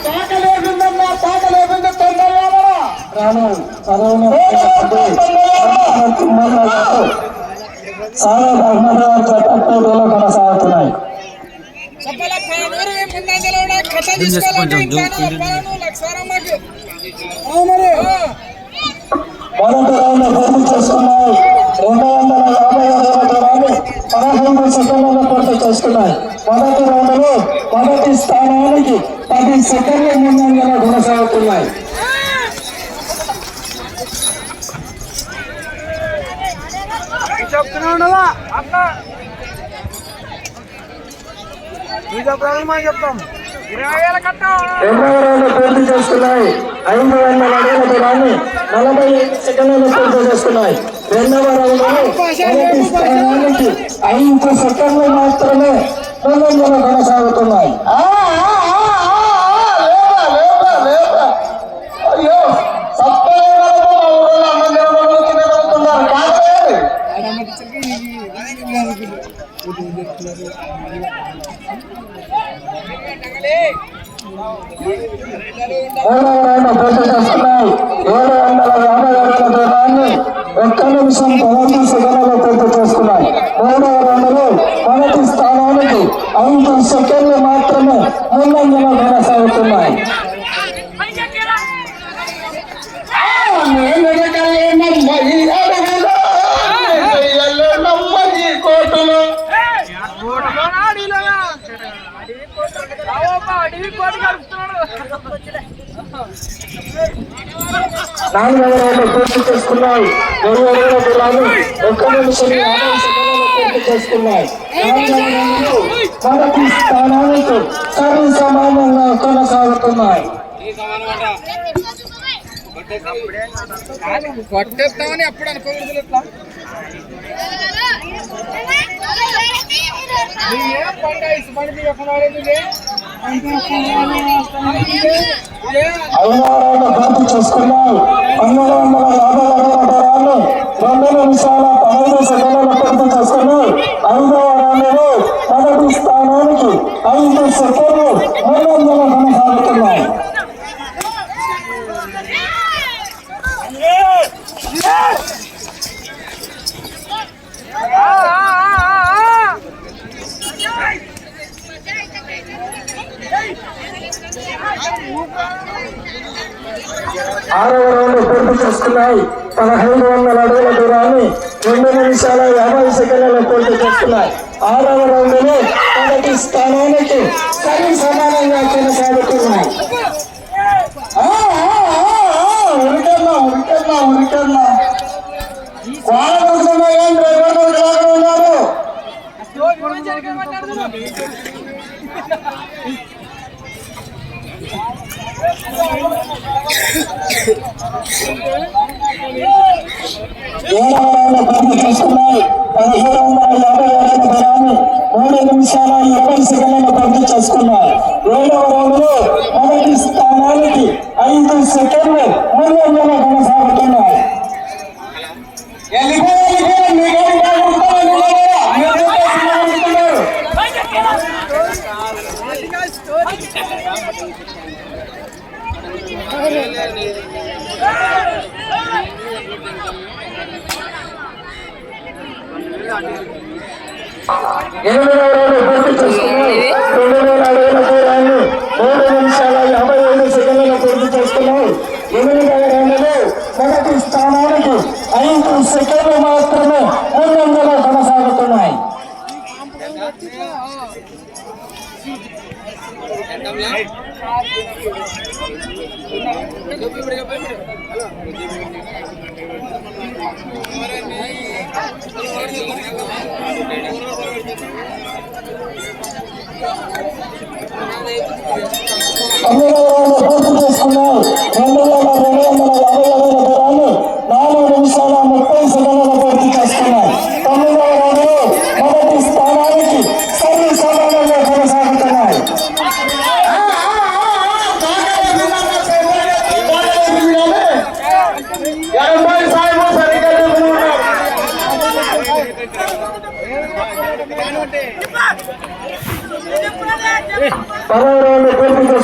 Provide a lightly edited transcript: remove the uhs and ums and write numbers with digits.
పాకలేపిందమ్మా, పాకలేపింది తొందరగా రాను కొనసాగుతున్నాయి. మొదటి రౌండ్ పూర్తి చేసుకున్నాయి. 250 దూరాన్ని 15 సెకండ్లలో పూర్తి చేసుకున్నాయి. మొదటి రౌండ్ లో మొదటి స్థానానికి 10 సెకండ్ల ముందంజలో కొనసాగుతున్నాయి. చెప్తాం 2వ రౌండ్ పూర్తి చేసుకున్నాయి. 500 అడుగుల దూరాన్ని 40 సెకండ్లలో పూర్తి చేసుకున్నాయి. 2వ రౌండ్ లో మొదటి స్థానానికి 5 సెకండ్లు మాత్రమే ముందంజలో కొనసాగుతున్నాయి. మూడవ రౌండ్ పూర్తి చేసుకున్నాయి. 750 అడుగుల దూరాన్ని 1 నిమిషం 15 సెకండ్లలో పూర్తి చేసుకున్నాయి. 3వ రౌండ్ లో మొదటి స్థానానికి 5 సెకండ్లు మాత్రమే ముందంజలో కొనసాగుతున్నాయి. కోర్టులో 4వ రౌండ్ పూర్తి చేసుకున్నాయి. 1000 అడుగుల దూరాన్ని 1 నిమిషం 50 సెకండ్లలో పూర్తి చేసుకున్నాయి. 4వ రౌండ్ మొదటి స్థానానికి సరి సమానంగా కొనసాగుతున్నాయి. కొట్టేస్తామని అప్పుడు అనుకోలేదు. ఎట్లా పూర్తి చేసుకున్నాయి. 1250 అడుగుల దూరాన్ని 2 నిమిషాల 15 సెకండ్లలో పూర్తి చేసుకున్నాయి. 5వ రౌండ్లో మొదటి స్థానానికి 5 సెకండ్లు ముందంజలో కొనసాగుతున్నాయి. ఆరవ రౌండ్ పూర్తి చేసుకున్నాయి. 1500 అడుగుల దూరాన్ని 2 నిమిషాల 50 సెకండ్లలో పూర్తి చేసుకున్నాయి. 6వ రౌండ్ లో మొదటి స్థానానికి సరి సమానంగా కొనసాగుతున్నాయి. ఉరికన్నా డ్రైవర్ ఉన్నారు. పూర్తి చేసుకున్నాయి. 1750 దూరాన్ని 3 నిమిషాల 20 సెకండ్లలో పూర్తి చేసుకున్నాయి. 7వ రౌండ్ లో మొదటి స్థానానికి 5 సెకండ్లు ముందంజలో కొనసాగుతున్నాయి. పూర్తి చేసుకున్నాయి. 2000 అడుగుల దూరాన్ని 3 నిమిషాల 55 సెకండ్లలో పూర్తి చేసుకున్నాయి. 8వ రౌండ్లో మొదటి స్థానానికి 5 సెకండ్లు మాత్రమే ముందంజలో కొనసాగుతున్నాయి. పూర్తి చేసుకున్నాయి. 2250 అడుగుల దూరాన్ని 4 నిమిషాల 30 సెకండ్లలో పూర్తి చేసుకున్నాయి. 9వ రౌండ్లో మొదటి స్థానానికి సరి సమానంగా కొనసాగుతున్నాయి. 10వ రౌండ్ పూర్తి చేసుకున్నాయి.